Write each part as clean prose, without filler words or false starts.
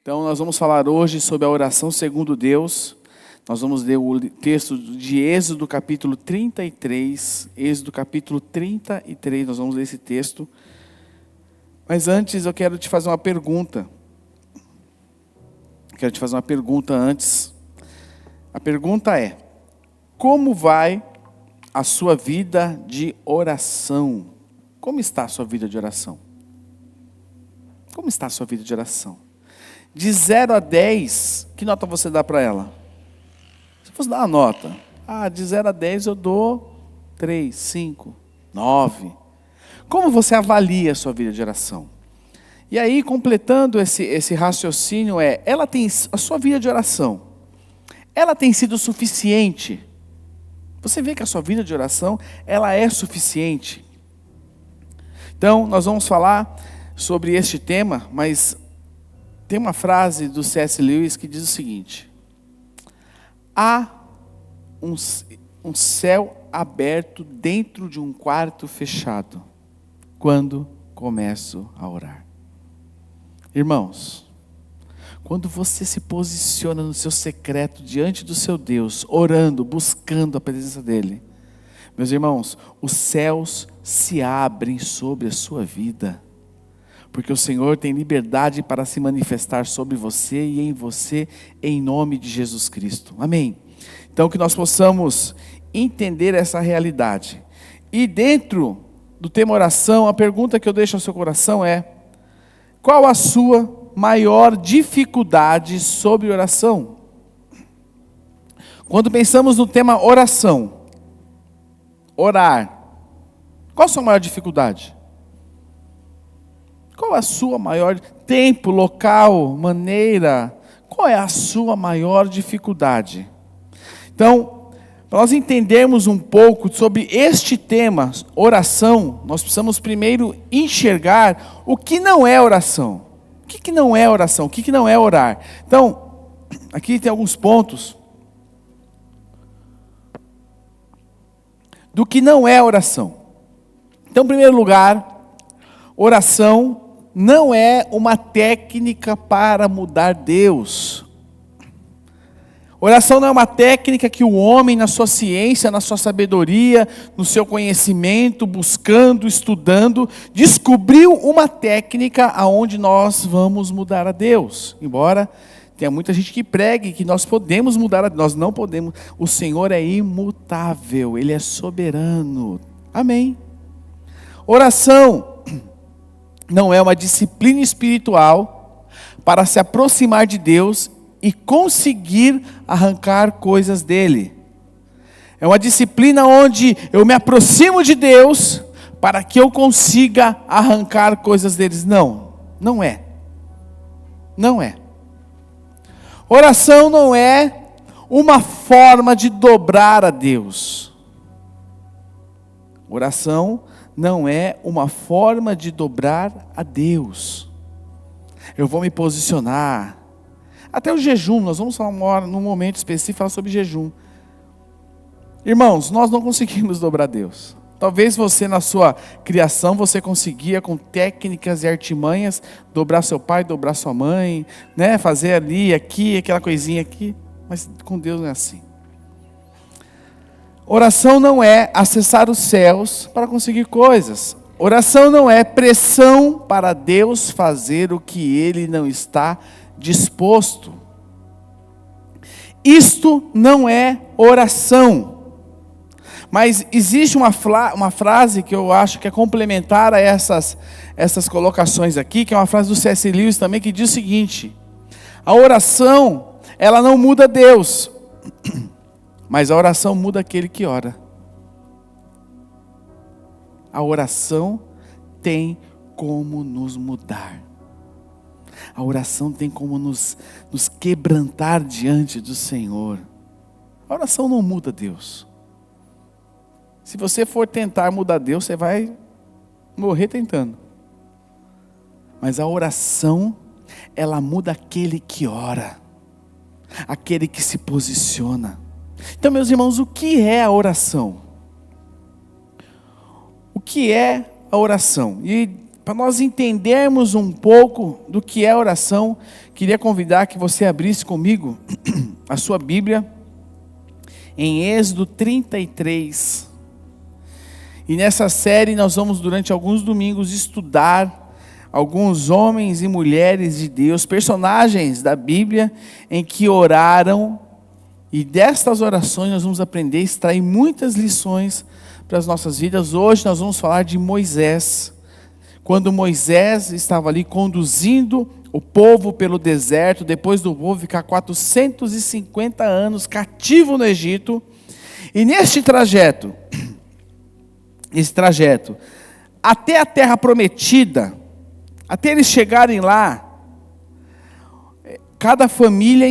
Então, nós vamos falar hoje sobre a oração segundo Deus. Nós vamos ler o texto de Êxodo capítulo 33. Êxodo capítulo 33, nós vamos ler esse texto. Mas antes eu quero te fazer uma pergunta. Antes. A pergunta é: como vai a sua vida de oração? Como está a sua vida de oração? Como está a sua vida de oração? De 0 a 10, que nota você dá para ela? Se fosse dar uma nota, de 0 a 10 eu dou 3, 5, 9. Como você avalia a sua vida de oração? E aí, completando esse raciocínio, a sua vida de oração, ela tem sido suficiente? Você vê que a sua vida de oração, ela é suficiente? Então, nós vamos falar sobre este tema, mas tem uma frase do C.S. Lewis que diz o seguinte: há um céu aberto dentro de um quarto fechado, quando começo a orar. Irmãos, quando você se posiciona no seu secreto diante do seu Deus, orando, buscando a presença dEle, meus irmãos, os céus se abrem sobre a sua vida. Porque o Senhor tem liberdade para se manifestar sobre você e em você, em nome de Jesus Cristo. Amém? Então, que nós possamos entender essa realidade. E dentro do tema oração, a pergunta que eu deixo ao seu coração é: qual a sua maior dificuldade sobre oração? Quando pensamos no tema oração, orar, qual a sua maior dificuldade? Qual é a sua maior tempo, local, maneira? Qual é a sua maior dificuldade? Então, para nós entendermos um pouco sobre este tema, oração, nós precisamos primeiro enxergar o que não é oração. O que não é oração? O que não é orar? Então, aqui tem alguns pontos do que não é oração. Então, em primeiro lugar, oração não é uma técnica para mudar Deus. Oração não é uma técnica que o homem, na sua ciência, na sua sabedoria, no seu conhecimento, buscando, estudando, descobriu uma técnica aonde nós vamos mudar a Deus. Embora tenha muita gente que pregue que nós podemos mudar a Deus, nós não podemos. O Senhor é imutável, Ele é soberano. Amém. Oração não é uma disciplina espiritual para se aproximar de Deus e conseguir arrancar coisas dele. É uma disciplina onde eu me aproximo de Deus para que eu consiga arrancar coisas deles. Não é. Não é. Oração não é uma forma de dobrar a Deus. Oração não é uma forma de dobrar a Deus. Eu vou me posicionar. Até o jejum, nós vamos falar num momento específico, falar sobre jejum. Irmãos, nós não conseguimos dobrar Deus. Talvez você na sua criação, você conseguia com técnicas e artimanhas, dobrar seu pai, dobrar sua mãe, né? Fazer ali, aqui, aquela coisinha aqui. Mas com Deus não é assim. Oração não é acessar os céus para conseguir coisas. Oração não é pressão para Deus fazer o que Ele não está disposto. Isto não é oração. Mas existe uma frase que eu acho que é complementar a essas colocações aqui, que é uma frase do C.S. Lewis também, que diz o seguinte: a oração, ela não muda Deus, mas a oração muda aquele que ora. A oração tem como nos mudar. A oração tem como nos quebrantar diante do Senhor. A oração não muda Deus. Se você for tentar mudar Deus, você vai morrer tentando. Mas a oração, ela muda aquele que ora. Aquele que se posiciona. Então, meus irmãos, o que é a oração? O que é a oração? E para nós entendermos um pouco do que é oração, queria convidar que você abrisse comigo a sua Bíblia em Êxodo 33. E nessa série nós vamos durante alguns domingos estudar alguns homens e mulheres de Deus, personagens da Bíblia em que oraram, e destas orações nós vamos aprender a extrair muitas lições para as nossas vidas. Hoje nós vamos falar de Moisés. Quando Moisés estava ali conduzindo o povo pelo deserto, depois do povo ficar 450 anos cativo no Egito, e neste trajeto, até a terra prometida, até eles chegarem lá, cada família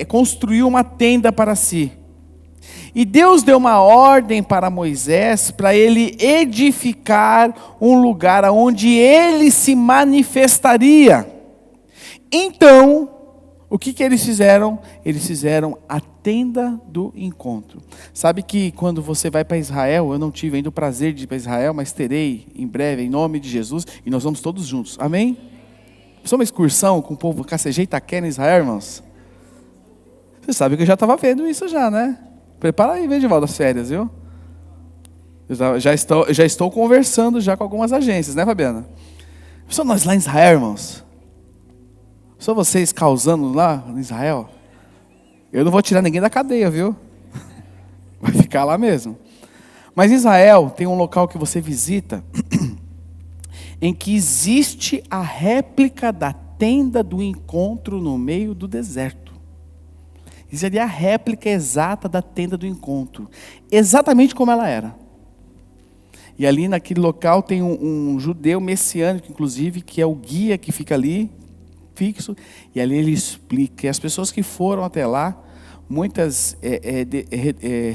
construiu uma tenda para si. E Deus deu uma ordem para Moisés, para ele edificar um lugar onde ele se manifestaria. Então, o que eles fizeram? Eles fizeram a tenda do encontro. Sabe que quando você vai para Israel, eu não tive ainda o prazer de ir para Israel, mas terei em breve, em nome de Jesus, e nós vamos todos juntos, amém? Só uma excursão com o povo KCG e Itaquera em Israel, irmãos? Você sabe que eu já estava vendo isso já, né? Prepara aí, Vedivaldo, das férias, viu? Eu já estou conversando já com algumas agências, né, Fabiana? Só nós lá em Israel, irmãos. Só vocês causando lá em Israel. Eu não vou tirar ninguém da cadeia, viu? Vai ficar lá mesmo. Mas Israel tem um local que você visita em que existe a réplica da tenda do encontro no meio do deserto. Isso ali é a réplica exata da tenda do encontro. Exatamente como ela era. E ali naquele local tem um judeu messiânico, inclusive, que é o guia que fica ali, fixo. E ali ele explica. E as pessoas que foram até lá, muitas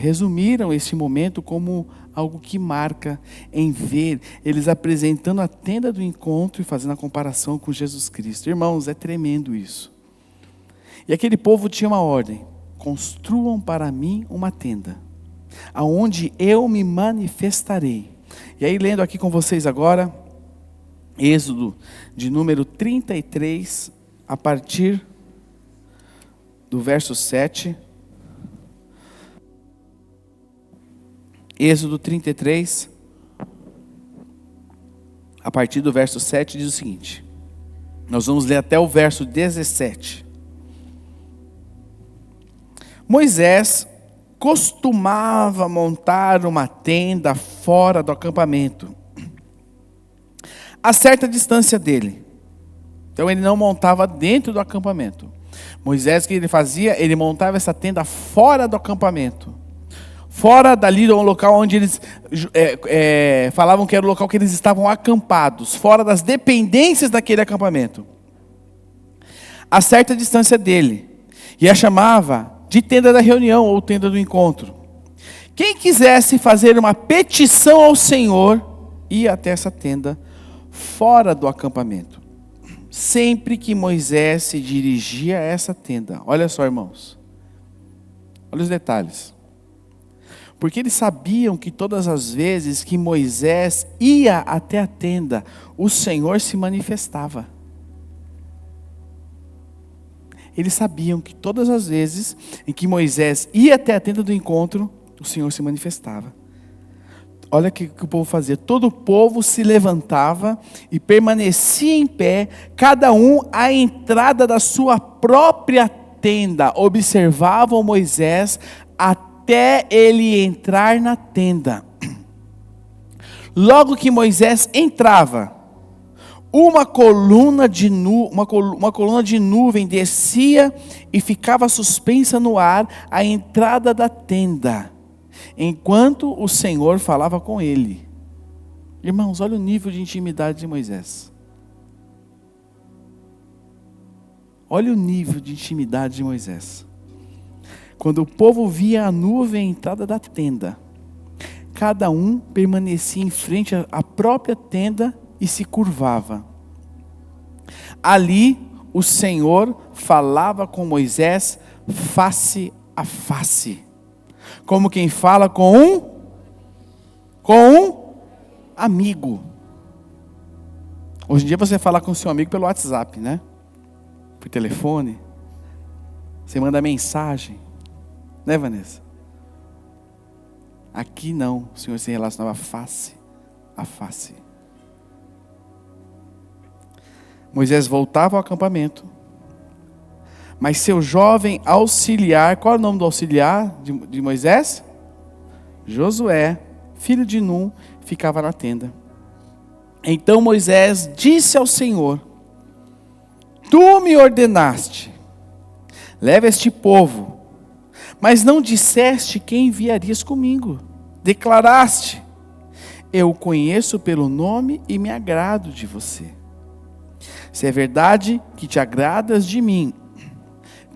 resumiram esse momento como algo que marca em ver eles apresentando a tenda do encontro e fazendo a comparação com Jesus Cristo. Irmãos, é tremendo isso. E aquele povo tinha uma ordem: construam para mim uma tenda, aonde eu me manifestarei. E aí, lendo aqui com vocês agora, Êxodo de número 33, a partir do verso 7. Êxodo 33, a partir do verso 7, diz o seguinte. Nós vamos ler até o verso 17. Moisés costumava montar uma tenda fora do acampamento, a certa distância dele. Então ele não montava dentro do acampamento. Moisés, o que ele fazia? Ele montava essa tenda fora do acampamento. Fora dali do local onde eles falavam que era o local que eles estavam acampados. Fora das dependências daquele acampamento. A certa distância dele. E a chamava de tenda da reunião ou tenda do encontro. Quem quisesse fazer uma petição ao Senhor, ia até essa tenda fora do acampamento. Sempre que Moisés se dirigia a essa tenda, olha só, irmãos, olha os detalhes. Porque eles sabiam que todas as vezes que Moisés ia até a tenda, o Senhor se manifestava. Eles sabiam que todas as vezes em que Moisés ia até a tenda do encontro, o Senhor se manifestava. Olha o que o povo fazia. Todo o povo se levantava e permanecia em pé, cada um à entrada da sua própria tenda. Observavam Moisés até ele entrar na tenda. Logo que Moisés entrava, uma coluna de nuvem descia e ficava suspensa no ar à entrada da tenda, enquanto o Senhor falava com ele. Irmãos, olha o nível de intimidade de Moisés. Olha o nível de intimidade de Moisés. Quando o povo via a nuvem à entrada da tenda, cada um permanecia em frente à própria tenda e se curvava. Ali o Senhor falava com Moisés face a face, como quem fala com um amigo. Hoje em dia você fala com o seu amigo pelo WhatsApp, né? Por telefone. Você manda mensagem. Né, Vanessa? Aqui não. O Senhor se relacionava face a face. Moisés voltava ao acampamento. Mas seu jovem auxiliar, qual é o nome do auxiliar de Moisés? Josué, filho de Num, ficava na tenda. Então Moisés disse ao Senhor: Tu me ordenaste, leva este povo, mas não disseste quem enviarias comigo. Declaraste: Eu o conheço pelo nome e me agrado de você. Se é verdade que te agradas de mim,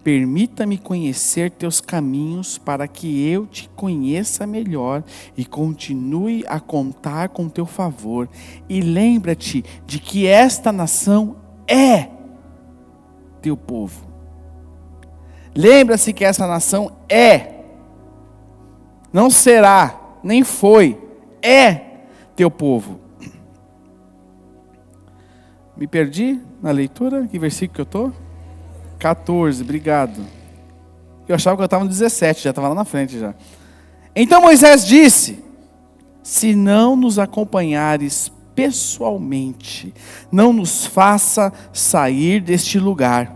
permita-me conhecer teus caminhos para que eu te conheça melhor e continue a contar com teu favor. E lembra-te de que esta nação é teu povo. Lembra-se que essa nação é, não será, nem foi, é teu povo. Me perdi na leitura? Que versículo que eu estou? 14, obrigado. Eu achava que eu estava no 17, já estava lá na frente já. Então Moisés disse: Se não nos acompanhares pessoalmente, não nos faça sair deste lugar.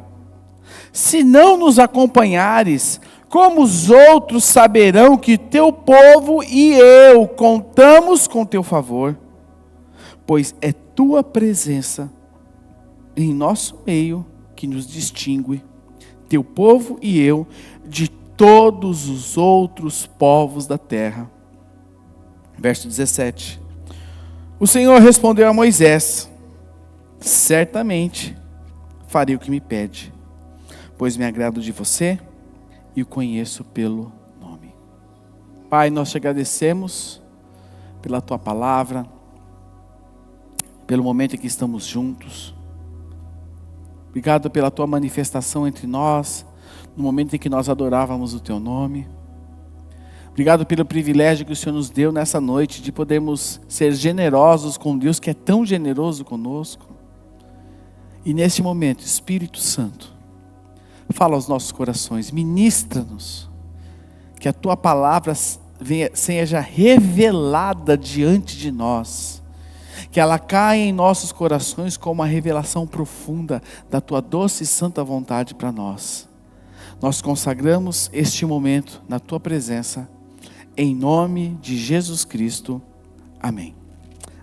Se não nos acompanhares, como os outros saberão que teu povo e eu contamos com teu favor? Pois é tua presença em nosso meio que nos distingue, teu povo e eu, de todos os outros povos da terra. Verso 17. O Senhor respondeu a Moisés: Certamente farei o que me pede, pois me agrado de você e o conheço pelo nome. Pai, nós te agradecemos pela tua palavra, pelo momento em que estamos juntos. Obrigado pela tua manifestação entre nós, no momento em que nós adorávamos o teu nome. Obrigado pelo privilégio que o Senhor nos deu nessa noite, de podermos ser generosos com Deus, que é tão generoso conosco. E neste momento, Espírito Santo, fala aos nossos corações, ministra-nos, que a tua palavra seja revelada diante de nós, que ela caia em nossos corações como uma revelação profunda da tua doce e santa vontade para nós. Nós consagramos este momento na tua presença, em nome de Jesus Cristo. Amém.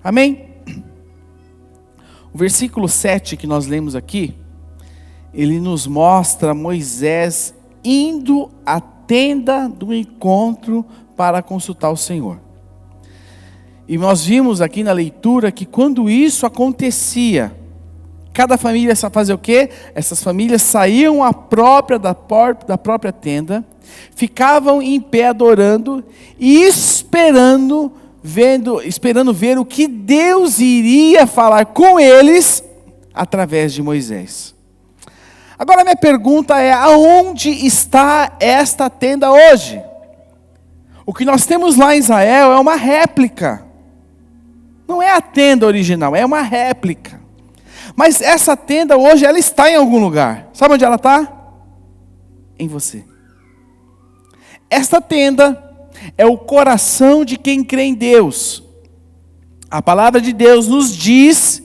Amém? O versículo 7 que nós lemos aqui, ele nos mostra Moisés indo à tenda do encontro para consultar o Senhor. E nós vimos aqui na leitura que quando isso acontecia, cada família fazia o quê? Essas famílias saíam da própria tenda, ficavam em pé adorando e esperando ver o que Deus iria falar com eles através de Moisés. Agora minha pergunta é: aonde está esta tenda hoje? O que nós temos lá em Israel é uma réplica. Não é a tenda original, é uma réplica. Mas essa tenda hoje, ela está em algum lugar. Sabe onde ela está? Em você. Esta tenda é o coração de quem crê em Deus. A palavra de Deus nos diz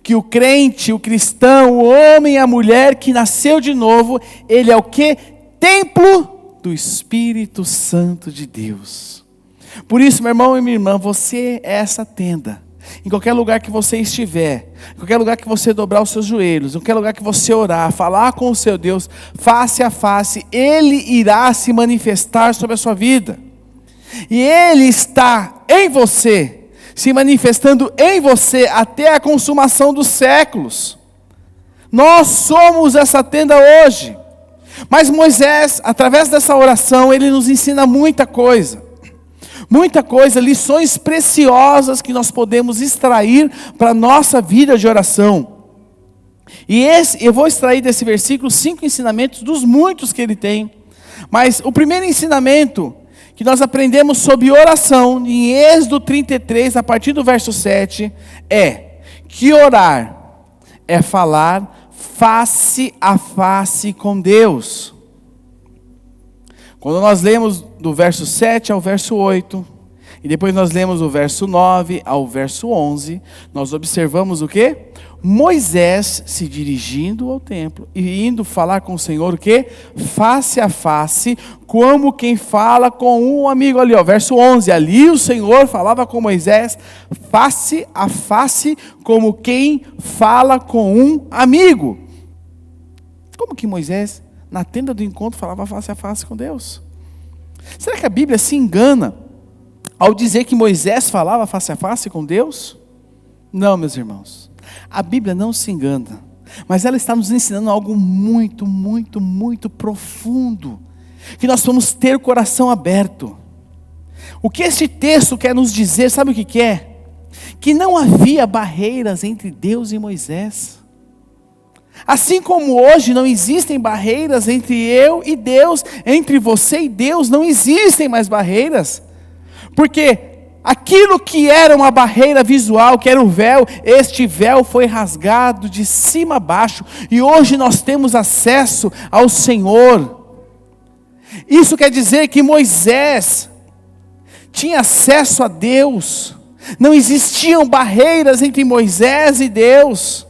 que o crente, o cristão, o homem e a mulher que nasceu de novo, ele é o quê? Templo do Espírito Santo de Deus. Por isso, meu irmão e minha irmã, você é essa tenda. Em qualquer lugar que você estiver, em qualquer lugar que você dobrar os seus joelhos, em qualquer lugar que você orar, falar com o seu Deus, face a face, Ele irá se manifestar sobre a sua vida. E Ele está em você, se manifestando em você até a consumação dos séculos. Nós somos essa tenda hoje. Mas Moisés, através dessa oração, ele nos ensina muita coisa. Muita coisa, lições preciosas que nós podemos extrair para a nossa vida de oração. E eu vou extrair desse versículo 5 ensinamentos dos muitos que ele tem. Mas o primeiro ensinamento que nós aprendemos sobre oração, em Êxodo 33, a partir do verso 7, é que orar é falar face a face com Deus. Quando nós lemos do verso 7 ao verso 8, e depois nós lemos o verso 9 ao verso 11, nós observamos o quê? Moisés se dirigindo ao templo e indo falar com o Senhor o quê? Face a face, como quem fala com um amigo ali, ó, verso 11, ali o Senhor falava com Moisés face a face, como quem fala com um amigo. Como que Moisés, na tenda do encontro, falava face a face com Deus? Será que a Bíblia se engana ao dizer que Moisés falava face a face com Deus? Não, meus irmãos. A Bíblia não se engana, mas ela está nos ensinando algo muito, muito, muito profundo, que nós vamos ter o coração aberto. O que esse texto quer nos dizer, sabe o que é? Que não havia barreiras entre Deus e Moisés. Assim como hoje não existem barreiras entre eu e Deus, entre você e Deus, não existem mais barreiras, porque aquilo que era uma barreira visual, que era o véu, este véu foi rasgado de cima a baixo, e hoje nós temos acesso ao Senhor. Isso quer dizer que Moisés tinha acesso a Deus, não existiam barreiras entre Moisés e Deus.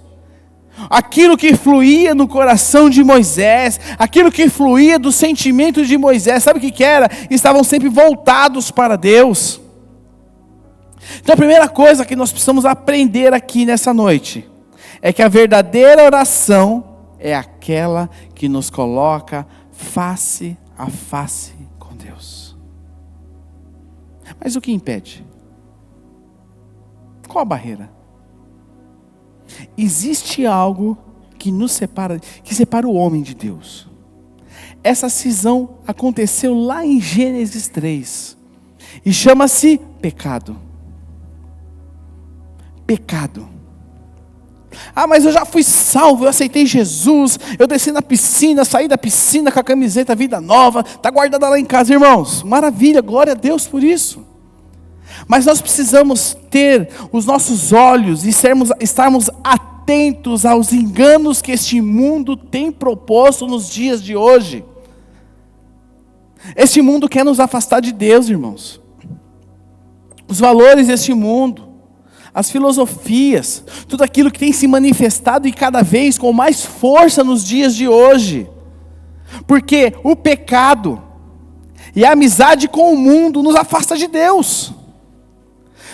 Aquilo que fluía no coração de Moisés, aquilo que fluía do sentimento de Moisés, sabe o que era? Estavam sempre voltados para Deus. Então a primeira coisa que nós precisamos aprender aqui nessa noite é que a verdadeira oração é aquela que nos coloca face a face com Deus. Mas o que impede? Qual a barreira? Existe algo que nos separa, que separa o homem de Deus. Essa cisão aconteceu lá em Gênesis 3 e chama-se pecado. Pecado. Ah, mas eu já fui salvo, eu aceitei Jesus, eu desci na piscina, saí da piscina com a camiseta Vida Nova, está guardada lá em casa, irmãos. Maravilha, glória a Deus por isso. Mas nós precisamos ter os nossos olhos e estarmos atentos aos enganos que este mundo tem proposto nos dias de hoje. Este mundo quer nos afastar de Deus, irmãos. Os valores deste mundo, as filosofias, tudo aquilo que tem se manifestado e cada vez com mais força nos dias de hoje. Porque o pecado e a amizade com o mundo nos afasta de Deus.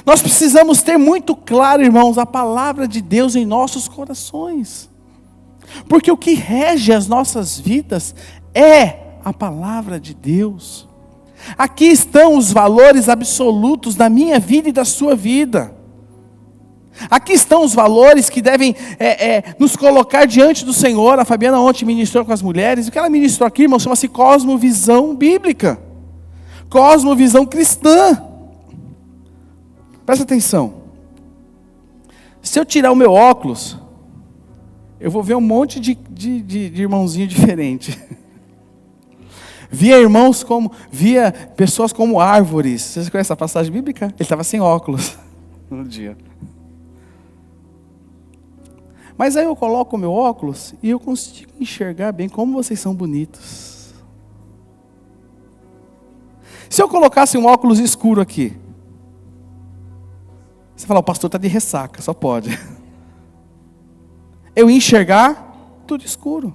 Nós precisamos ter muito claro, irmãos, a palavra de Deus em nossos corações. Porque o que rege as nossas vidas é a palavra de Deus. Aqui estão os valores absolutos da minha vida e da sua vida. Aqui estão os valores que devem nos colocar diante do Senhor. A Fabiana ontem ministrou com as mulheres. O que ela ministrou aqui, irmãos, chama-se cosmovisão bíblica. Cosmovisão cristã. Presta atenção. Se eu tirar o meu óculos, eu vou ver um monte de irmãozinho diferente. Via pessoas como árvores. Vocês conhecem a passagem bíblica? Ele estava sem óculos no dia. Mas aí eu coloco o meu óculos e eu consigo enxergar bem como vocês são bonitos. Se eu colocasse um óculos escuro aqui, você fala, o pastor está de ressaca, só pode. Eu enxergar tudo escuro.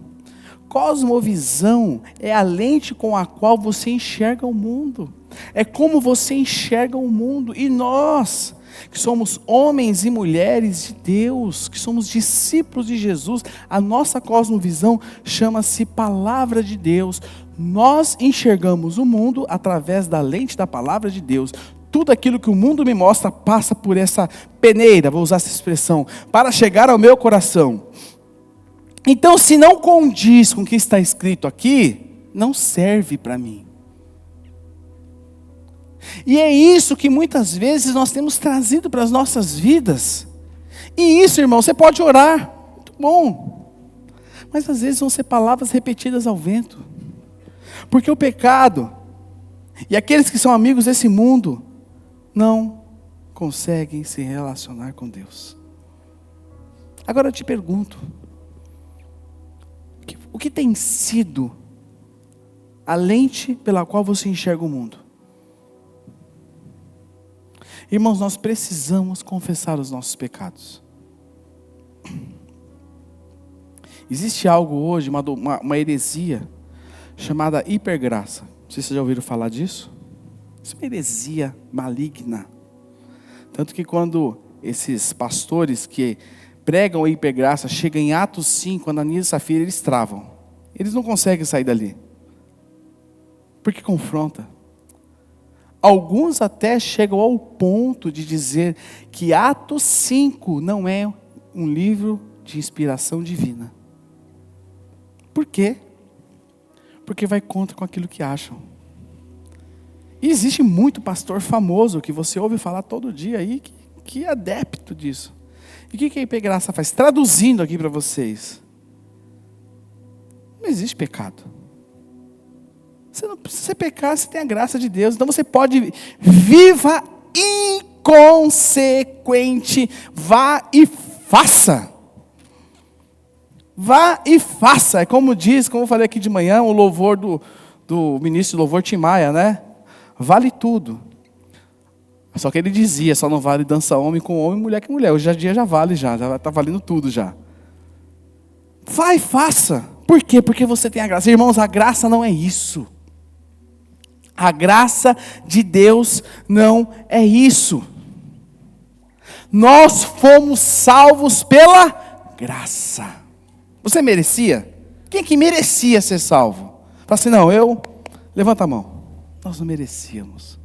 Cosmovisão é a lente com a qual você enxerga o mundo. É como você enxerga o mundo. E nós, que somos homens e mulheres de Deus, que somos discípulos de Jesus, a nossa cosmovisão chama-se palavra de Deus. Nós enxergamos o mundo através da lente da palavra de Deus. Tudo aquilo que o mundo me mostra passa por essa peneira, vou usar essa expressão, para chegar ao meu coração. Então, se não condiz com o que está escrito aqui, não serve para mim. E é isso que muitas vezes nós temos trazido para as nossas vidas. E isso, irmão, você pode orar, muito bom. Mas às vezes vão ser palavras repetidas ao vento. Porque o pecado, e aqueles que são amigos desse mundo, não conseguem se relacionar com Deus. Agora eu te pergunto, o que tem sido a lente pela qual você enxerga o mundo? Irmãos, nós precisamos confessar os nossos pecados. Existe algo hoje, uma heresia, chamada hipergraça. Não sei se vocês já ouviram falar disso. Isso é uma heresia maligna. Tanto que quando esses pastores que pregam a hipergraça chegam em Atos 5, Ananias e Safira, eles travam. Eles não conseguem sair dali. Porque confronta. Alguns até chegam ao ponto de dizer que Atos 5 não é um livro de inspiração divina. Por quê? Porque vai contra com aquilo que acham. E existe muito pastor famoso que você ouve falar todo dia aí, que é adepto disso. E o que a hipergraça faz? Traduzindo aqui para vocês. Não existe pecado. Você não precisa pecar, você tem a graça de Deus. Então você pode, viva inconsequente, vá e faça. Vá e faça. É como diz, como eu falei aqui de manhã, o louvor do ministro do louvor Tim Maia, né? Vale tudo. Só que ele dizia, só não vale dança homem com homem, mulher com mulher. Hoje em dia já vale, já está valendo tudo já. Vai e faça. Por quê? Porque você tem a graça. Irmãos, a graça não é isso. A graça de Deus não é isso. Nós fomos salvos pela graça. Você merecia? Quem é que merecia ser salvo? Fala assim, não, levanta a mão. Nós não merecíamos.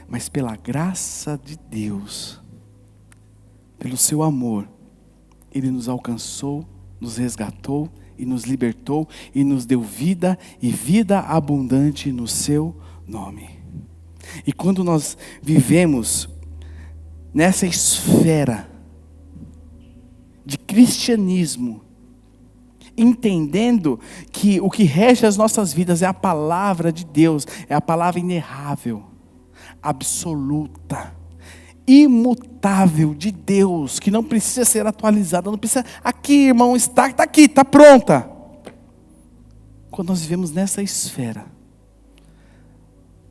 Mas pela graça de Deus, pelo seu amor, Ele nos alcançou, nos resgatou e nos libertou e nos deu vida e vida abundante no seu nome. E quando nós vivemos nessa esfera de cristianismo, entendendo que o que rege as nossas vidas é a palavra de Deus, é a palavra inerrável, absoluta, imutável de Deus, que não precisa ser atualizada, não precisa, aqui irmão, está aqui, está pronta. Quando nós vivemos nessa esfera,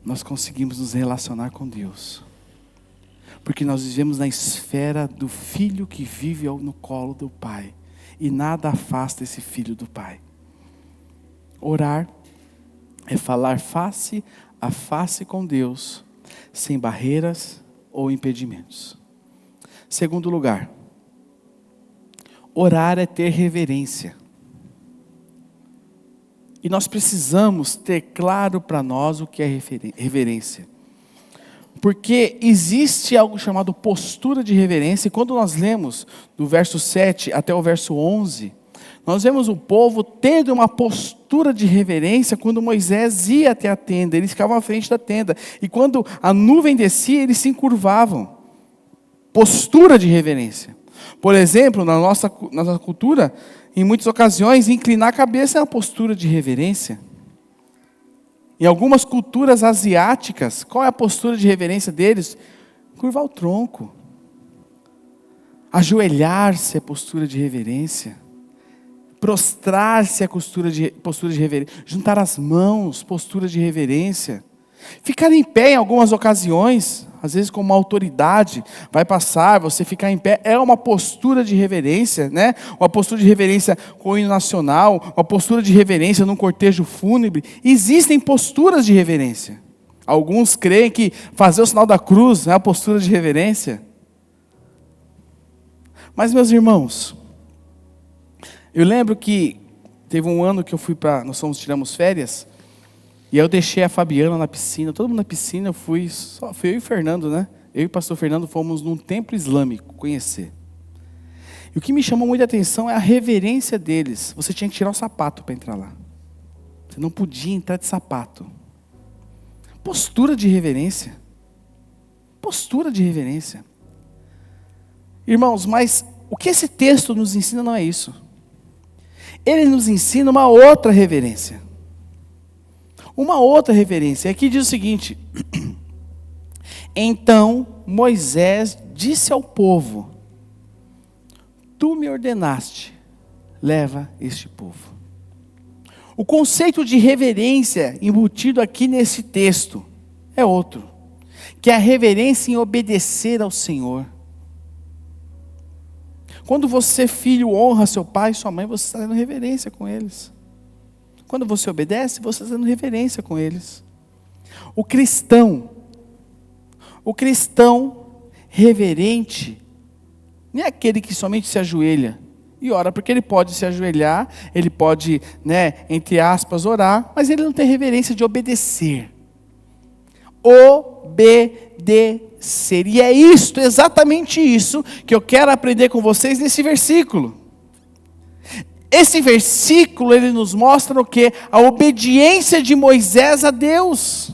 nós conseguimos nos relacionar com Deus, porque nós vivemos na esfera do filho que vive no colo do Pai, e nada afasta esse filho do Pai. Orar é falar face a face com Deus, sem barreiras ou impedimentos. Segundo lugar, orar é ter reverência. E nós precisamos ter claro para nós o que é reverência. Porque existe algo chamado postura de reverência, e quando nós lemos do verso 7 até o verso 11, nós vemos o povo tendo uma postura de reverência quando Moisés ia até a tenda, eles ficavam à frente da tenda, e quando a nuvem descia, eles se encurvavam. Postura de reverência. Por exemplo, na nossa cultura, em muitas ocasiões, inclinar a cabeça é uma postura de reverência. Em algumas culturas asiáticas, qual é a postura de reverência deles? Curvar o tronco. Ajoelhar-se é postura de reverência. Prostrar-se é postura de reverência. Juntar as mãos, postura de reverência. Ficar em pé em algumas ocasiões, às vezes como uma autoridade vai passar, você ficar em pé, é uma postura de reverência, né? Uma postura de reverência com o hino nacional, uma postura de reverência num cortejo fúnebre. Existem posturas de reverência. Alguns creem que fazer o sinal da cruz é a postura de reverência. Mas, meus irmãos, eu lembro que teve um ano que nós tiramos férias, e eu deixei a Fabiana na piscina, todo mundo na piscina, fui eu e o Fernando, né? Eu e o pastor Fernando fomos num templo islâmico conhecer. E o que me chamou muita atenção é a reverência deles. Você tinha que tirar o sapato para entrar lá. Você não podia entrar de sapato. Postura de reverência. Postura de reverência. Irmãos, mas o que esse texto nos ensina não é isso. Ele nos ensina uma outra reverência. Uma outra reverência. Aqui diz o seguinte: então Moisés disse ao povo: tu me ordenaste, leva este povo. O conceito de reverência embutido aqui nesse texto é outro, que é a reverência em obedecer ao Senhor. Quando você, filho, honra seu pai e sua mãe, você está dando reverência com eles. Quando você obedece, você está dando reverência com eles. O cristão reverente, não é aquele que somente se ajoelha e ora, porque ele pode se ajoelhar, ele pode, entre aspas, orar, mas ele não tem reverência de obedecer. Obedecer. E é isto, exatamente isso, que eu quero aprender com vocês nesse versículo. Esse versículo, ele nos mostra o quê? A obediência de Moisés a Deus.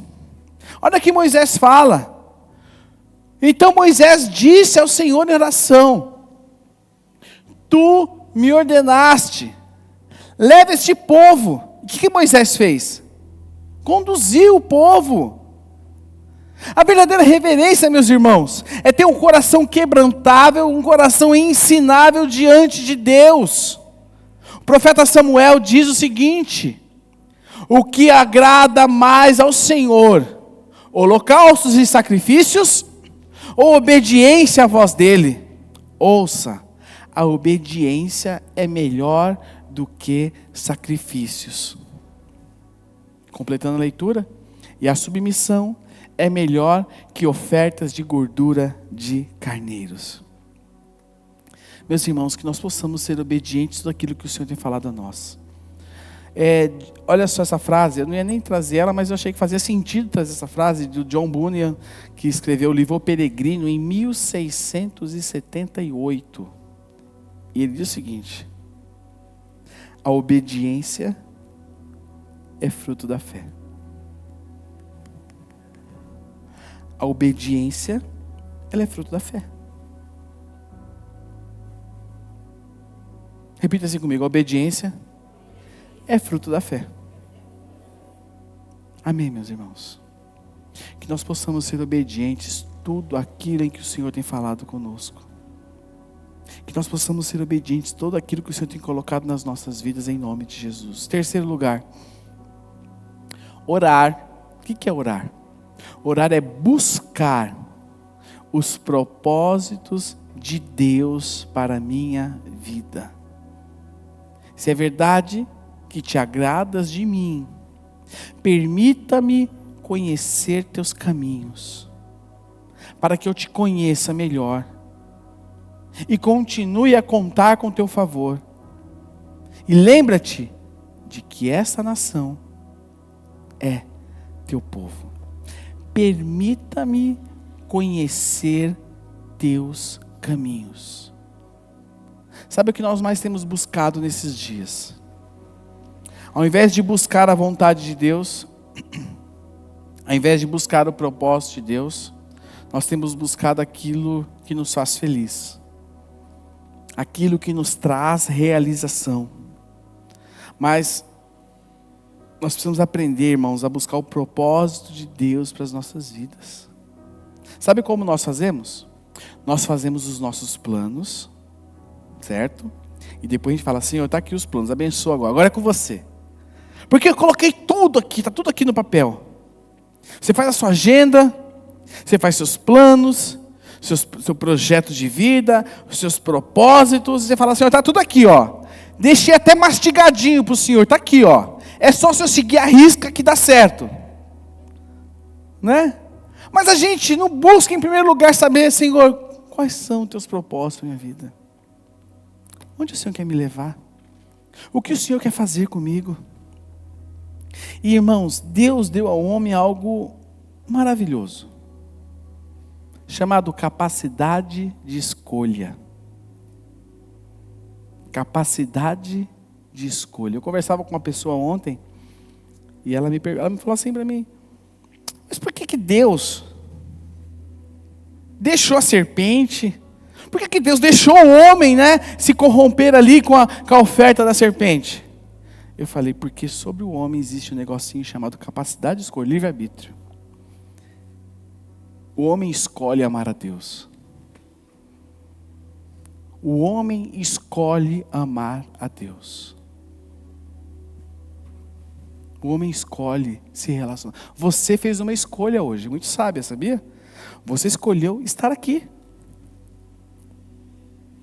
Olha o que Moisés fala. Então Moisés disse ao Senhor em oração: tu me ordenaste, leva este povo. O que Moisés fez? Conduziu o povo. A verdadeira reverência, meus irmãos, é ter um coração quebrantável, um coração ensinável diante de Deus. O profeta Samuel diz o seguinte: o que agrada mais ao Senhor, holocaustos e sacrifícios, ou obediência à voz dele? Ouça, a obediência é melhor do que sacrifícios. Completando a leitura, e a submissão é melhor que ofertas de gordura de carneiros. Meus irmãos, que nós possamos ser obedientes daquilo que o Senhor tem falado a nós. Olha só essa frase, eu não ia nem trazer ela, mas eu achei que fazia sentido trazer essa frase do John Bunyan, que escreveu o livro O Peregrino em 1678. E ele diz o seguinte: a obediência é fruto da fé. A obediência, ela é fruto da fé. Repita assim comigo: a obediência é fruto da fé. Amém, meus irmãos? Que nós possamos ser obedientes tudo aquilo em que o Senhor tem falado conosco. Que nós possamos ser obedientes todo aquilo que o Senhor tem colocado nas nossas vidas, em nome de Jesus. Terceiro lugar, orar. O que é orar? Orar é buscar os propósitos de Deus para a minha vida. Se é verdade que te agradas de mim, permita-me conhecer teus caminhos, para que eu te conheça melhor e continue a contar com teu favor. E lembra-te de que essa nação é teu povo. Permita-me conhecer teus caminhos. Sabe o que nós mais temos buscado nesses dias? Ao invés de buscar a vontade de Deus, ao invés de buscar o propósito de Deus, nós temos buscado aquilo que nos faz feliz, aquilo que nos traz realização. Mas nós precisamos aprender, irmãos, a buscar o propósito de Deus para as nossas vidas. Sabe como nós fazemos? Nós fazemos os nossos planos, certo? E depois a gente fala: Senhor, está aqui os planos, abençoa agora é com você. Porque eu coloquei tudo aqui, está tudo aqui no papel. Você faz a sua agenda, você faz seus planos, seu projeto de vida, os seus propósitos, e você fala: Senhor, está tudo aqui, ó. Deixei até mastigadinho para o Senhor, está aqui, ó. É só se eu seguir a risca que dá certo. Né? Mas a gente não busca em primeiro lugar saber: Senhor, quais são os teus propósitos na minha vida? Onde o Senhor quer me levar? O que o Senhor quer fazer comigo? E irmãos, Deus deu ao homem algo maravilhoso, chamado capacidade de escolha. Capacidade de escolha. Eu conversava com uma pessoa ontem, e ela me falou assim para mim: mas por que Deus deixou a serpente? Por que Deus deixou o homem, se corromper ali com a oferta da serpente? Eu falei: porque sobre o homem existe um negocinho chamado capacidade de escolha, livre-arbítrio. O homem escolhe amar a Deus. O homem escolhe amar a Deus. O homem escolhe se relacionar. Você fez uma escolha hoje, muito sábia, sabia? Você escolheu estar aqui.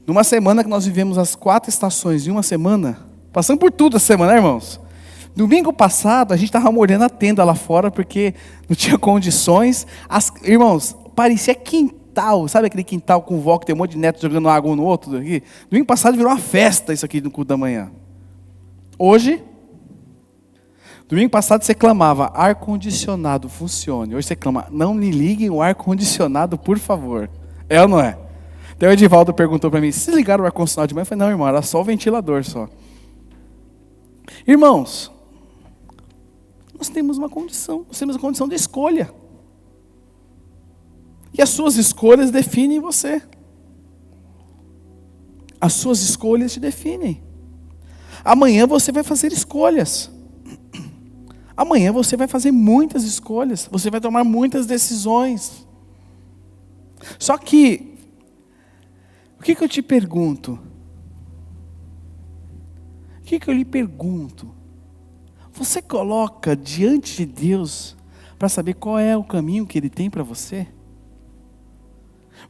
Numa semana que nós vivemos as 4 estações de uma semana, passando por tudo essa semana, né, irmãos? Domingo passado, a gente estava molhando a tenda lá fora, porque não tinha condições. Irmãos, parecia quintal, sabe aquele quintal com vó que tem um monte de netos jogando água um no outro? Aqui? Domingo passado virou uma festa isso aqui no culto da manhã. Hoje, domingo passado você clamava, ar-condicionado funcione. Hoje você clama, não me liguem o ar-condicionado, por favor. É ou não é? Então o Edivaldo perguntou para mim, se ligaram o ar-condicionado de manhã? Eu falei, não, irmão, era só o ventilador só. Irmãos, nós temos uma condição de escolha. E as suas escolhas definem você. As suas escolhas te definem. Amanhã você vai fazer escolhas. Amanhã você vai fazer muitas escolhas. Você vai tomar muitas decisões. Só que, o que eu te pergunto? O que eu lhe pergunto? Você coloca diante de Deus para saber qual é o caminho que Ele tem para você?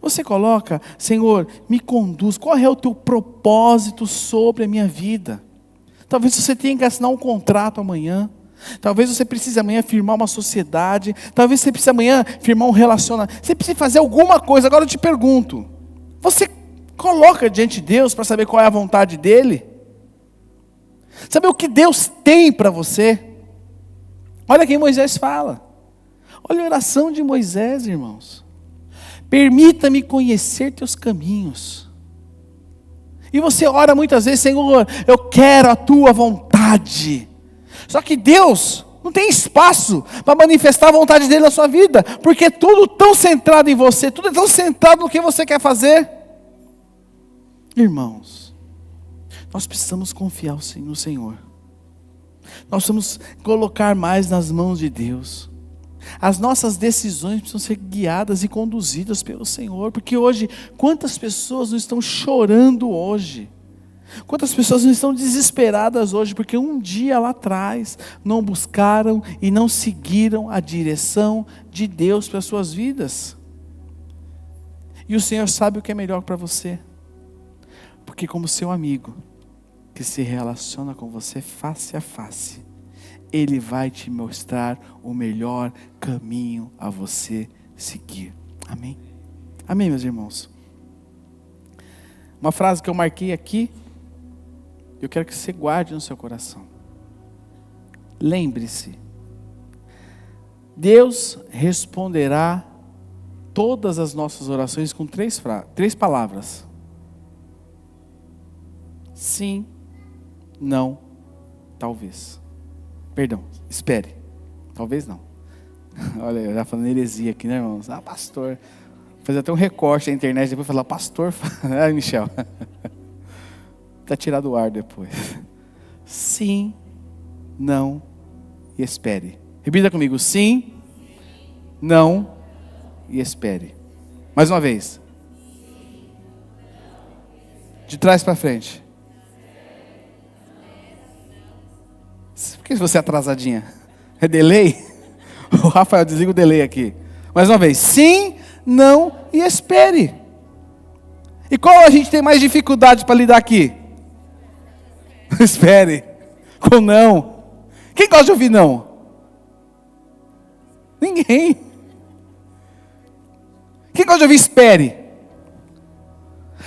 Você coloca, Senhor, me conduz, qual é o teu propósito sobre a minha vida? Talvez você tenha que assinar um contrato amanhã. Talvez você precise amanhã firmar uma sociedade. Talvez você precise amanhã firmar um relacionamento. Você precisa fazer alguma coisa. Agora eu te pergunto, você coloca diante de Deus para saber qual é a vontade dEle? Saber o que Deus tem para você? Olha quem Moisés fala. Olha a oração de Moisés, irmãos. Permita-me conhecer teus caminhos. E você ora muitas vezes, Senhor, eu quero a tua vontade. Só que Deus não tem espaço para manifestar a vontade dele na sua vida, porque é tudo tão centrado em você, tudo é tão centrado no que você quer fazer. Irmãos, nós precisamos confiar no Senhor. Nós precisamos colocar mais nas mãos de Deus. As nossas decisões precisam ser guiadas e conduzidas pelo Senhor. Porque hoje, quantas pessoas não estão chorando hoje? Quantas pessoas não estão desesperadas hoje? Porque um dia lá atrás não buscaram e não seguiram a direção de Deus para as suas vidas. E o Senhor sabe o que é melhor para você. Porque como seu amigo, que se relaciona com você face a face, Ele vai te mostrar o melhor caminho a você seguir. Amém? Amém, meus irmãos? Uma frase que eu marquei aqui, eu quero que você guarde no seu coração. Lembre-se, Deus responderá todas as nossas orações com 3 palavras. Sim, não, talvez. Perdão, espere. Talvez não. Olha, eu já falando heresia aqui, né, irmãos? Ah, pastor. Vou fazer até um recorte na internet, depois falar, pastor. Ai, Michel. Tá tirado o ar depois. Sim, não e espere. Repita comigo. Sim, não e espere. Mais uma vez. De trás para frente. Por que você é atrasadinha? É delay? O Rafael, desliga o delay aqui. Mais uma vez. Sim, não e espere. E qual a gente tem mais dificuldade para lidar aqui? Espere. Com não. Quem gosta de ouvir não? Ninguém. Quem gosta de ouvir espere?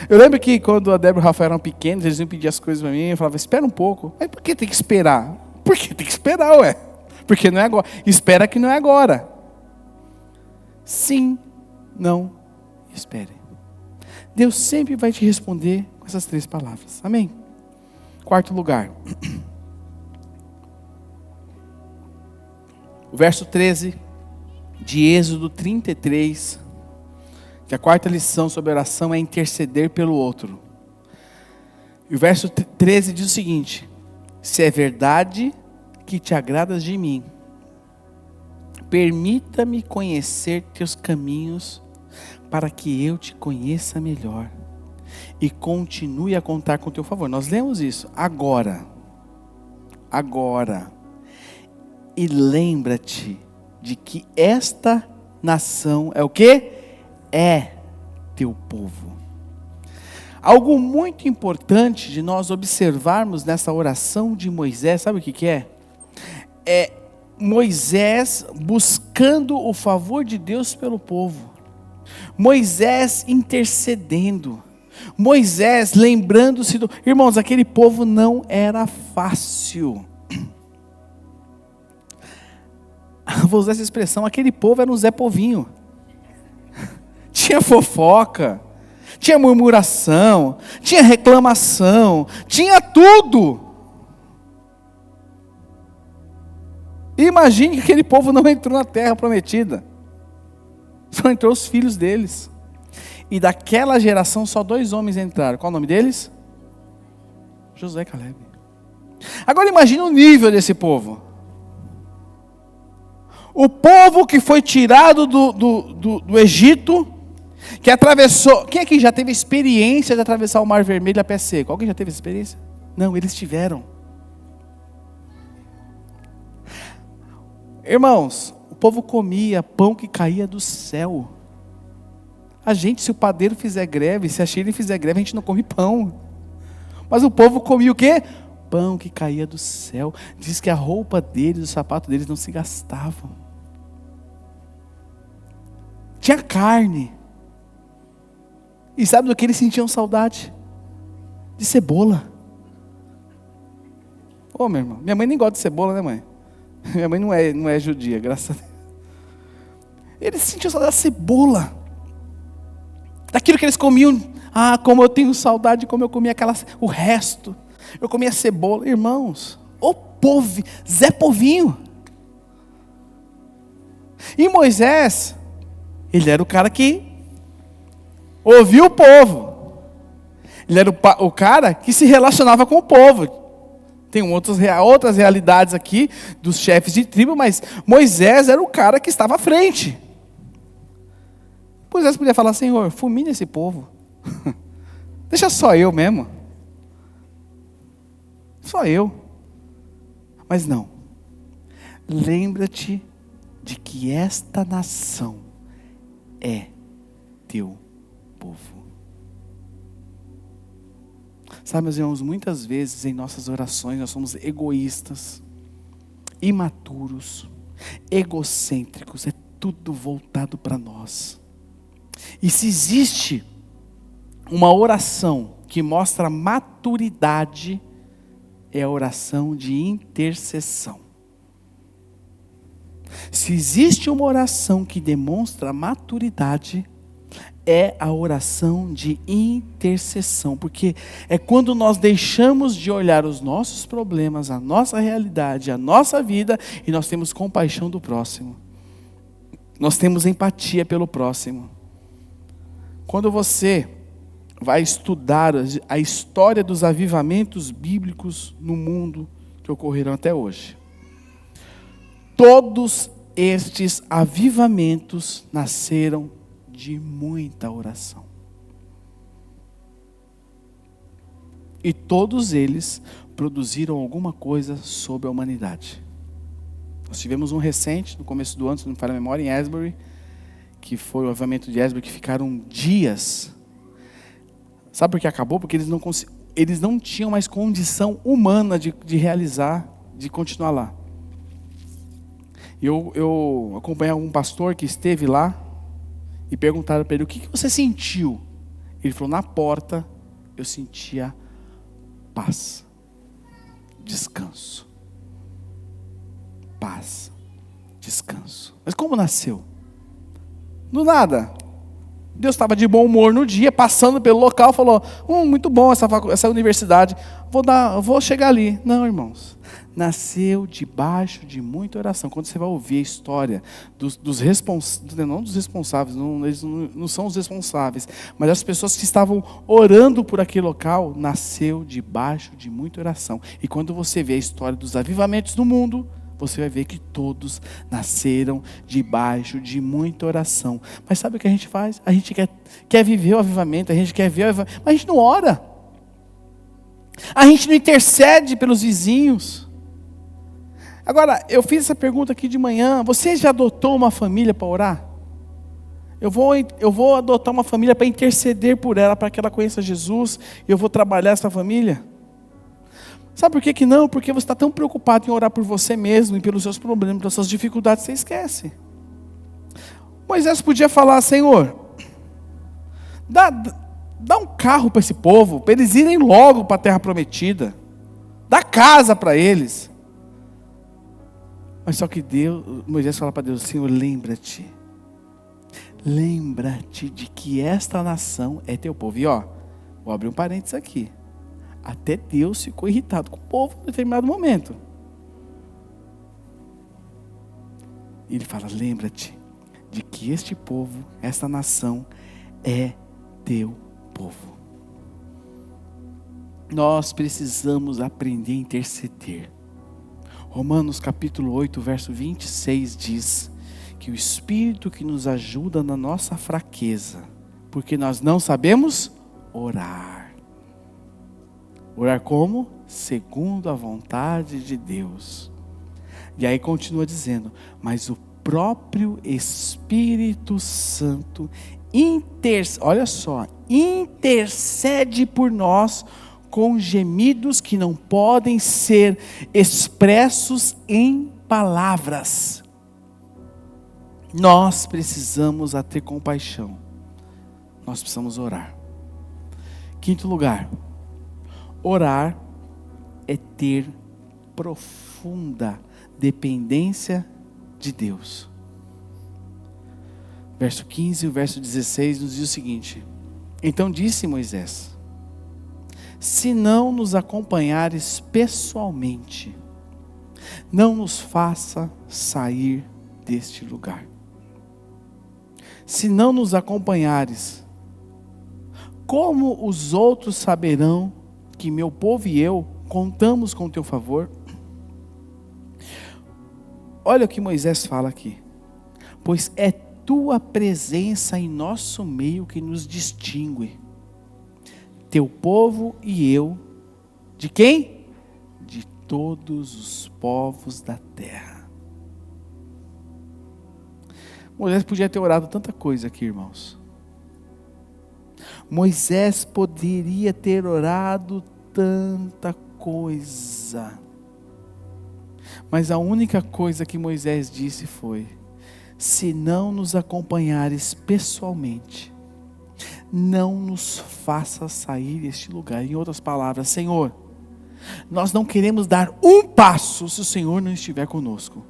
Eu lembro que quando a Débora e o Rafael eram pequenos, eles iam pedir as coisas para mim, eu falava, espera um pouco. Mas por que tem que esperar? Porque tem que esperar, ué. Porque não é agora. Espera que não é agora. Sim, não, espere. Deus sempre vai te responder com essas 3 palavras. Amém? 4º lugar. O verso 13 de Êxodo 33, que a 4ª lição sobre oração é interceder pelo outro. E o verso 13 diz o seguinte: se é verdade que te agradas de mim, permita-me conhecer teus caminhos, para que eu te conheça melhor e continue a contar com o teu favor. Nós lemos isso. Agora. E lembra-te de que esta nação é o quê? É teu povo. Algo muito importante de nós observarmos nessa oração de Moisés, sabe o que é? É Moisés buscando o favor de Deus pelo povo. Moisés intercedendo. Moisés lembrando-se do... Irmãos, aquele povo não era fácil. Vou usar essa expressão, aquele povo era um Zé Povinho. Tinha fofoca, tinha murmuração, tinha reclamação, tinha tudo. Imagine que aquele povo não entrou na terra prometida. Só entrou os filhos deles. E daquela geração só 2 homens entraram. Qual o nome deles? Josué e Caleb. Agora imagine o nível desse povo. O povo que foi tirado do Egito, que atravessou... Quem aqui já teve experiência de atravessar o Mar Vermelho a pé seco? Alguém já teve essa experiência? Não, eles tiveram. Irmãos, o povo comia pão que caía do céu. A gente, se o padeiro fizer greve, se a Shirley fizer greve, a gente não come pão. Mas o povo comia o quê? Pão que caía do céu. Diz que a roupa deles, o sapato deles não se gastavam. Tinha carne. E sabe do que eles sentiam saudade? De cebola. Ô, meu irmão, minha mãe nem gosta de cebola, né, mãe? Minha mãe não é judia, graças a Deus. Eles sentiam saudade da cebola. Daquilo que eles comiam. Ah, como eu tenho saudade de como eu comia o resto. Eu comia cebola. Irmãos, o povo, Zé Povinho. E Moisés, ele era o cara que ouvia o povo. Ele era o cara que se relacionava com o povo. Tem outras realidades aqui dos chefes de tribo, mas Moisés era o cara que estava à frente. Moisés podia falar: Senhor, fulmina esse povo. Deixa só eu mesmo. Só eu. Mas não. Lembra-te de que esta nação é teu povo. Sabe, meus irmãos, muitas vezes em nossas orações nós somos egoístas, imaturos, egocêntricos, é tudo voltado para nós. E se existe uma oração que mostra maturidade, é a oração de intercessão. Se existe uma oração que demonstra maturidade, é a oração de intercessão, porque é quando nós deixamos de olhar os nossos problemas, a nossa realidade, a nossa vida, e nós temos compaixão do próximo. Nós temos empatia pelo próximo. Quando você vai estudar a história dos avivamentos bíblicos no mundo que ocorreram até hoje, todos estes avivamentos nasceram de muita oração. E todos eles produziram alguma coisa sobre a humanidade. Nós tivemos um recente, no começo do ano, se não me falha a memória, em Asbury, que foi o avivamento de Asbury, que ficaram dias. Sabe por que acabou? Porque eles não tinham mais condição humana de realizar, de continuar lá. Eu acompanhei um pastor que esteve lá, e perguntaram para ele: o que você sentiu? Ele falou: na porta eu sentia paz, descanso. Paz, descanso. Mas como nasceu? Do nada. Deus estava de bom humor no dia, passando pelo local, falou: muito bom essa universidade, vou chegar ali. Não, irmãos, nasceu debaixo de muita oração. Quando você vai ouvir a história dos responsáveis, não dos responsáveis, eles não são os responsáveis, mas as pessoas que estavam orando por aquele local, nasceu debaixo de muita oração. E quando você vê a história dos avivamentos no mundo, você vai ver que todos nasceram debaixo de muita oração. Mas sabe o que a gente faz? A gente quer viver o avivamento, a gente quer ver o avivamento, mas a gente não ora. A gente não intercede pelos vizinhos. Agora, eu fiz essa pergunta aqui de manhã. Você já adotou uma família para orar? Eu vou adotar uma família para interceder por ela, para que ela conheça Jesus. E eu vou trabalhar essa família. Sabe por que não? Porque você está tão preocupado em orar por você mesmo e pelos seus problemas, pelas suas dificuldades, você esquece. Moisés podia falar: Senhor, dá um carro para esse povo, para eles irem logo para a terra prometida. Dá casa para eles. Mas só que Moisés fala para Deus: Senhor, lembra-te de que esta nação é teu povo. E vou abrir um parênteses aqui. Até Deus ficou irritado com o povo em determinado momento. E ele fala: lembra-te de que este povo, esta nação é teu povo. Nós precisamos aprender a interceder. Romanos capítulo 8, verso 26 diz que o Espírito que nos ajuda na nossa fraqueza, porque nós não sabemos orar. Orar como? Segundo a vontade de Deus. E aí continua dizendo: mas o próprio Espírito Santo intercede por nós com gemidos que não podem ser expressos em palavras. Nós precisamos ter compaixão. Nós precisamos orar. Quinto lugar, orar é ter profunda dependência de Deus. Verso 15 e o verso 16 nos diz o seguinte: então disse Moisés: se não nos acompanhares pessoalmente, não nos faça sair deste lugar. Se não nos acompanhares, como os outros saberão que meu povo e eu contamos com o teu favor? Olha o que Moisés fala aqui: pois é tua presença em nosso meio que nos distingue, teu povo e eu, de quem? De todos os povos da terra. Moisés podia ter orado tanta coisa aqui, irmãos. Moisés poderia ter orado tanta coisa. Mas a única coisa que Moisés disse foi: se não nos acompanhares pessoalmente, não nos faça sair deste lugar. Em outras palavras: Senhor, nós não queremos dar um passo se o Senhor não estiver conosco.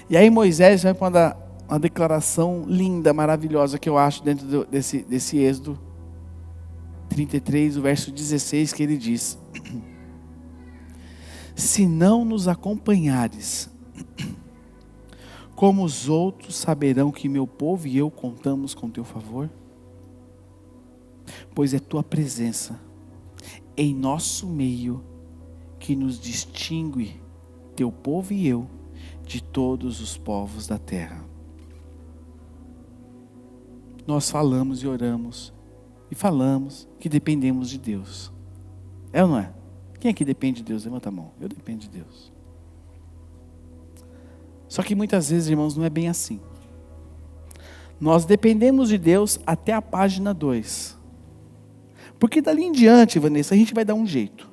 E aí Moisés vai para uma declaração linda, maravilhosa, que eu acho dentro desse Êxodo 33, o verso 16, que ele diz: se não nos acompanhares, como os outros saberão que meu povo e eu contamos com teu favor? Pois é tua presença em nosso meio que nos distingue, teu povo e eu, de todos os povos da terra. Nós falamos e oramos e falamos que dependemos de Deus. É ou não é? Quem aqui depende de Deus? Levanta a mão. Eu dependo de Deus. Só que muitas vezes, irmãos, não é bem assim. Nós dependemos de Deus até a página 2. Porque dali em diante, Vanessa, a gente vai dar um jeito.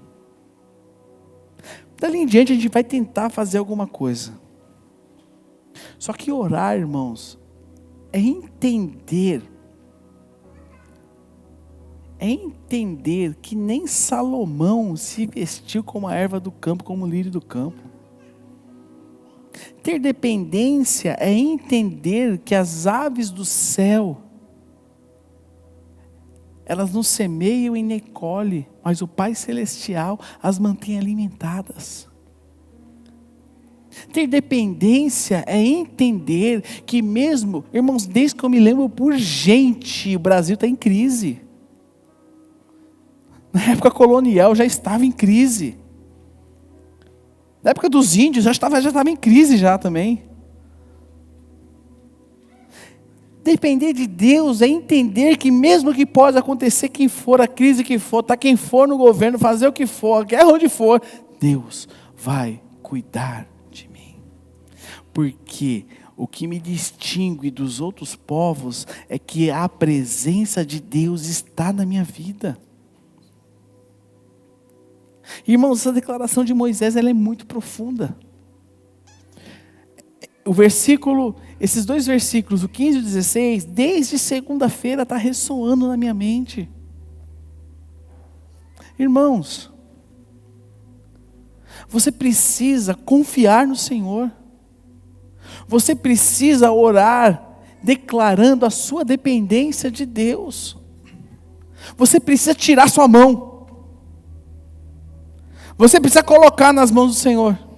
Dali em diante a gente vai tentar fazer alguma coisa. Só que orar, irmãos, é entender que nem Salomão se vestiu como a erva do campo, como o lírio do campo. Ter dependência é entender que as aves do céu, elas não semeiam e nem colhem, mas o Pai Celestial as mantém alimentadas. Ter dependência é entender que mesmo, irmãos, desde que eu me lembro por gente, o Brasil está em crise. Na época colonial já estava em crise. Na época dos índios, já estava em crise já também. Depender de Deus é entender que mesmo que possa acontecer quem for, a crise que for, tá quem for no governo, fazer o que for, a guerra onde for, Deus vai cuidar de mim. Porque o que me distingue dos outros povos é que a presença de Deus está na minha vida. Irmãos, essa declaração de Moisés, ela é muito profunda. Esses dois versículos, o 15 e o 16, desde segunda-feira está ressoando na minha mente. Irmãos, você precisa confiar no Senhor. Você precisa orar, declarando a sua dependência de Deus. Você precisa tirar sua mão. Você precisa colocar nas mãos do Senhor.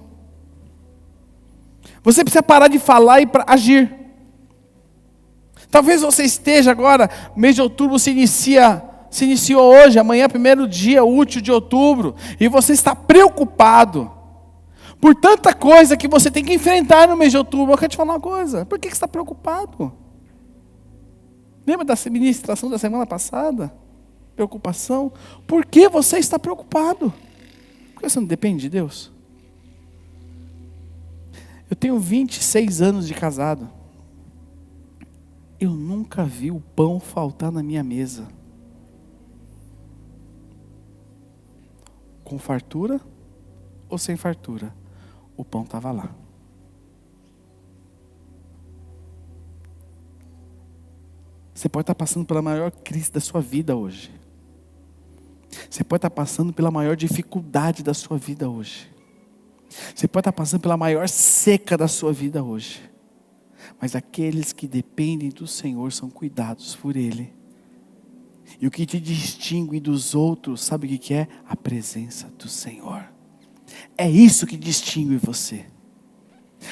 Você precisa parar de falar e agir. Talvez você esteja agora, o mês de outubro se iniciou hoje, amanhã é o primeiro dia útil de outubro, e você está preocupado por tanta coisa que você tem que enfrentar no mês de outubro. Eu quero te falar uma coisa, por que você está preocupado? Lembra da ministração da semana passada? Preocupação? Por que você está preocupado? Porque você não depende de Deus? Eu tenho 26 anos de casado. Eu nunca vi o pão faltar na minha mesa. Com fartura ou sem fartura, o pão estava lá. Você pode estar passando pela maior crise da sua vida hoje. Você pode estar passando pela maior dificuldade da sua vida hoje. Você pode estar passando pela maior seca da sua vida hoje. Mas aqueles que dependem do Senhor são cuidados por Ele. E o que te distingue dos outros, sabe o que é? A presença do Senhor. É isso que distingue você.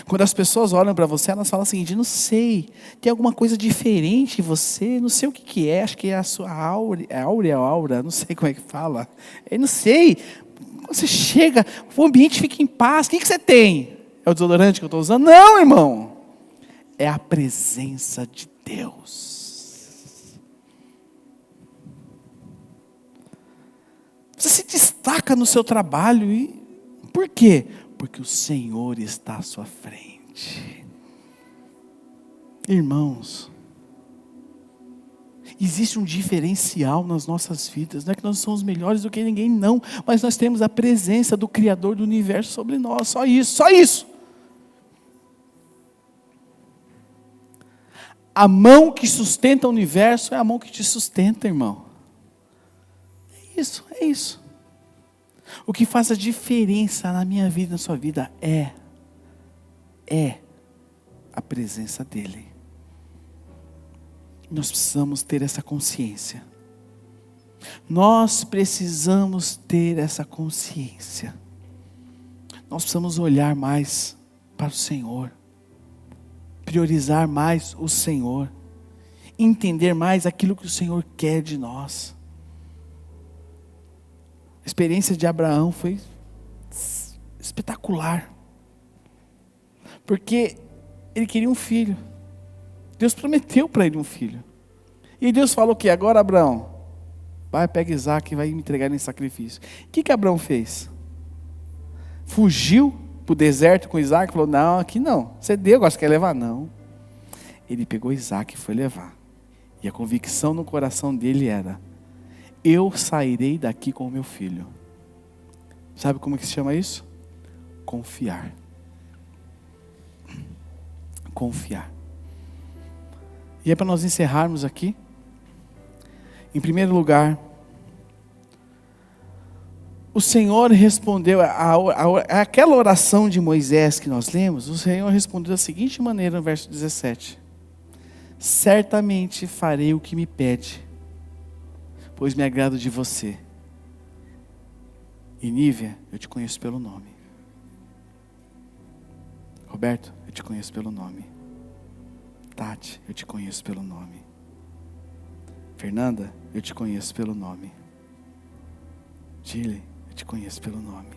Quando as pessoas olham para você, elas falam o seguinte: não sei, tem alguma coisa diferente em você, não sei o que é, acho que é a sua aura, não sei como é que fala. Eu não sei. Você chega, o ambiente fica em paz. O que você tem? É o desodorante que eu estou usando? Não, irmão. É a presença de Deus. Você se destaca no seu trabalho. E por quê? Porque o Senhor está à sua frente. Irmãos, existe um diferencial nas nossas vidas. Não é que nós somos melhores do que ninguém, não. Mas nós temos a presença do Criador do universo sobre nós. Só isso, só isso. A mão que sustenta o universo é a mão que te sustenta, irmão. É isso, é isso. O que faz a diferença na minha vida, na sua vida, é a presença dEle. Nós precisamos ter essa consciência. Nós precisamos ter essa consciência. Nós precisamos olhar mais para o Senhor. Priorizar mais o Senhor. Entender mais aquilo que o Senhor quer de nós. A experiência de Abraão foi espetacular. Porque ele queria um filho. Deus prometeu para ele um filho. E Deus falou que agora, Abraão, vai, pega Isaac e vai me entregar em sacrifício. O que Abraão fez? Fugiu para o deserto com Isaac e falou: não, aqui não. Você deu, agora você quer levar? Não. Ele pegou Isaac e foi levar. E a convicção no coração dele era: eu sairei daqui com o meu filho. Sabe como que se chama isso? Confiar. Confiar. E é para nós encerrarmos aqui. Em primeiro lugar, o Senhor respondeu aquela oração de Moisés que nós lemos. O Senhor respondeu da seguinte maneira no verso 17: certamente farei o que me pede, pois me agrado de você. E Nívia, eu te conheço pelo nome. Roberto, eu te conheço pelo nome. Tati, eu te conheço pelo nome. Fernanda, eu te conheço pelo nome. Gile, eu te conheço pelo nome.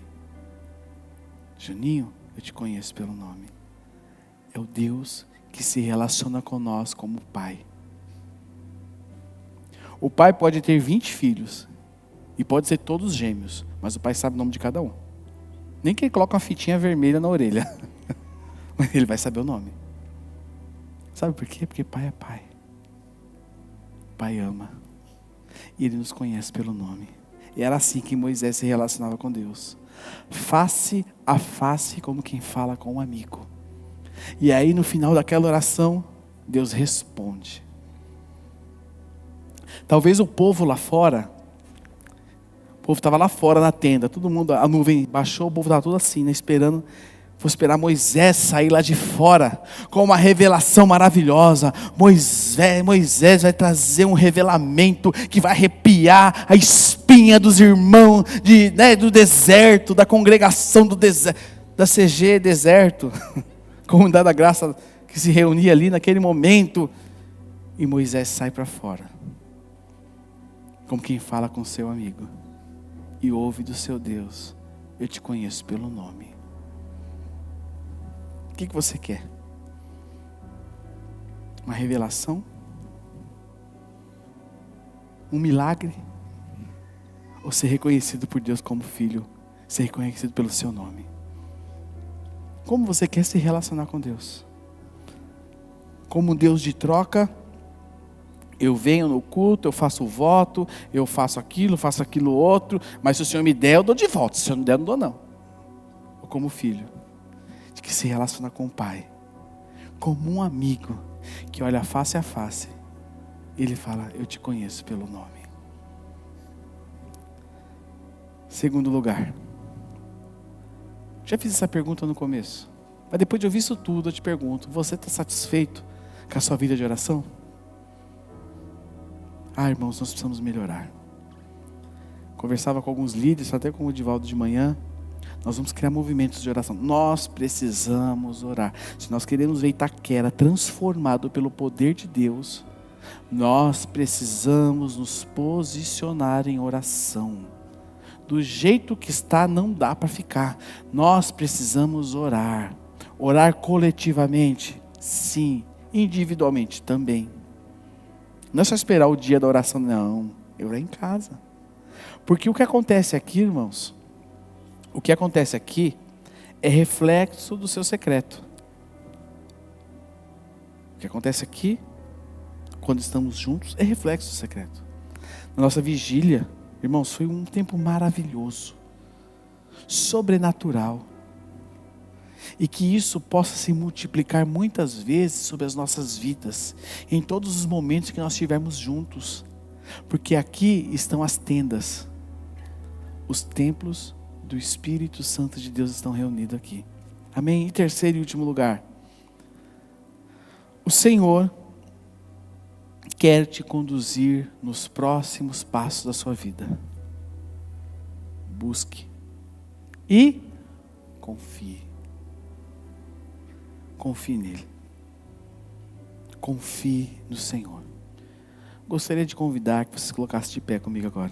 Juninho, eu te conheço pelo nome. É o Deus que se relaciona com nós como pai. O pai pode ter 20 filhos. E pode ser todos gêmeos. Mas o pai sabe o nome de cada um. Nem que ele coloque uma fitinha vermelha na orelha. Mas ele vai saber o nome. Sabe por quê? Porque pai é pai. Pai ama. E ele nos conhece pelo nome. E era assim que Moisés se relacionava com Deus. Face a face, como quem fala com um amigo. E aí no final daquela oração, Deus responde. Talvez o povo lá fora, o povo estava lá fora na tenda, todo mundo, a nuvem baixou, o povo estava tudo assim, né, esperando. Vou esperar Moisés sair lá de fora com uma revelação maravilhosa. Moisés vai trazer um revelamento que vai arrepiar a espinha dos irmãos do deserto, da congregação do deserto, da CG deserto, comunidade da graça que se reunia ali naquele momento. E Moisés sai para fora, como quem fala com seu amigo, e ouve do seu Deus: eu te conheço pelo nome. O que você quer? Uma revelação? Um milagre? Ou ser reconhecido por Deus como filho? Ser reconhecido pelo seu nome? Como você quer se relacionar com Deus? Como um Deus de troca? Eu venho no culto, eu faço o voto, eu faço aquilo outro, mas se o Senhor me der, eu dou de volta. Se o Senhor não der, eu não dou não. Ou como filho, de que se relaciona com o Pai, como um amigo, que olha face a face, ele fala: eu te conheço pelo nome. Segundo lugar, já fiz essa pergunta no começo, mas depois de ouvir isso tudo, eu te pergunto: você está satisfeito com a sua vida de oração? Irmãos, nós precisamos melhorar. Conversava com alguns líderes, até com o Divaldo de manhã. Nós vamos criar movimentos de oração. Nós precisamos orar. Se nós queremos ver Itaquera transformado pelo poder de Deus, nós precisamos nos posicionar em oração. Do jeito que está, não dá para ficar. Nós precisamos orar. Orar coletivamente? Sim. Individualmente também. Não é só esperar o dia da oração, não. Eu orar em casa. Porque o que acontece aqui, irmãos, o que acontece aqui é reflexo do seu secreto. O que acontece aqui, quando estamos juntos, é reflexo do secreto. Na nossa vigília, irmãos, foi um tempo maravilhoso, sobrenatural. E que isso possa se multiplicar muitas vezes sobre as nossas vidas, em todos os momentos que nós estivermos juntos. Porque aqui estão as tendas, os templos do Espírito Santo de Deus estão reunidos aqui. Amém? E terceiro e último lugar, o Senhor quer te conduzir nos próximos passos da sua vida. Busque e confie. Confie nele. Confie no Senhor. Gostaria de convidar que você se colocasse de pé comigo agora.